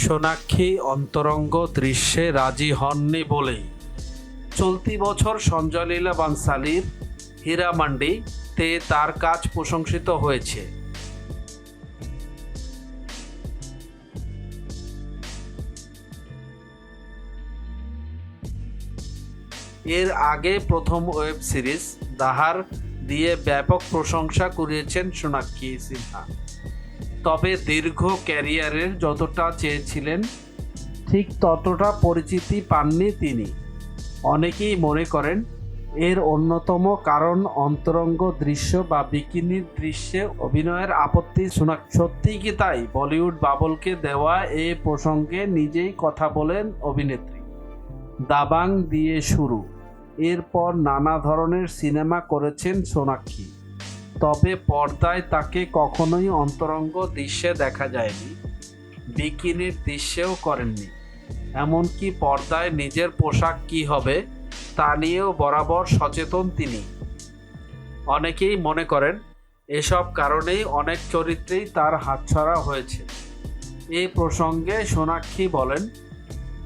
সোনাক্ষী অন্তরঙ্গ দৃশ্যে রাজি হননি বলেই চলতি বছর সঞ্জয় লীলা বানসালির হীরামান্ডি তে তার কাজ প্রশংসিত হয়েছে। এর আগে প্রথম ওয়েব সিরিজ দাহার দিয়ে ব্যাপক প্রশংসা কুড়িয়েছেন সোনাক্ষী সিনহা। তবে দীর্ঘ ক্যারিয়ারের যতটা চেয়েছিলেন ঠিক ততটা পরিচিতি পাননি তিনি। অনেকেই মনে করেন এর অন্যতম কারণ অন্তরঙ্গ দৃশ্য বা বিকিনির দৃশ্যে অভিনয়ের আপত্তি। সত্যিই কি তাই? বলিউড বাবলকে দেওয়া এ প্রসঙ্গে নিজেই কথা বলেন অভিনেত্রী। দাবাং দিয়ে শুরু, এরপর নানা ধরনের সিনেমা করেছেন সোনাক্ষী। তবে পর্দায় তাকে কখনোই অন্তরঙ্গ দৃশ্যে দেখা যায়নি, বিকিনির দৃশ্যেও করেননি। এমনকি পর্দায় নিজের পোশাক কী হবে তা নিয়েও বরাবর সচেতন তিনি। অনেকেই মনে করেন এসব কারণেই অনেক চরিত্রেই তার হাতছাড়া হয়েছে। এই প্রসঙ্গে সোনাক্ষী বলেন,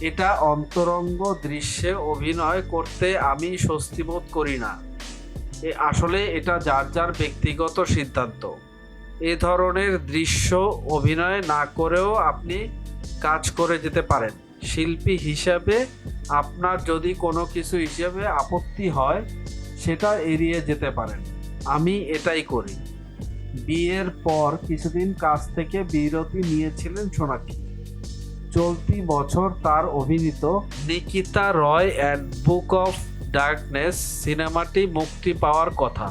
এটা অন্তরঙ্গ দৃশ্যে অভিনয় করতে আমি স্বস্তিবোধ করি না। আসলে এটা যার যার ব্যক্তিগত সিদ্ধান্ত। এ ধরনের দৃশ্য অভিনয় না করেও আপনি কাজ করে যেতে পারেন। শিল্পী হিসাবে আপনার যদি কোনো কিছু হিসেবে আপত্তি হয় সেটা এড়িয়ে যেতে পারেন। আমি এটাই করি। বিয়ের পর কিছুদিন কাজ থেকে বিরতি নিয়েছিলেন সোনাক্ষী। চলতি বছর তার অভিনীত নিকিতা রয় অ্যান্ড বুক অফ ডার্কনেস সিনেমাটি মুক্তি পাওয়ার কথা।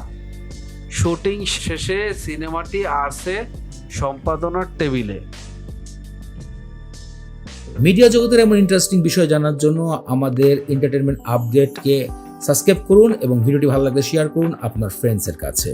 শুটিং শেষে সিনেমাটি আসে সম্পাদনার টেবিলে। মিডিয়া জগতের এমন ইন্টারেস্টিং বিষয় জানার জন্য আমাদের এন্টারটেনমেন্ট আপডেটকে সাবস্ক্রাইব করুন এবং ভিডিওটি ভালো লাগলে শেয়ার করুন আপনার ফ্রেন্ডসের কাছে।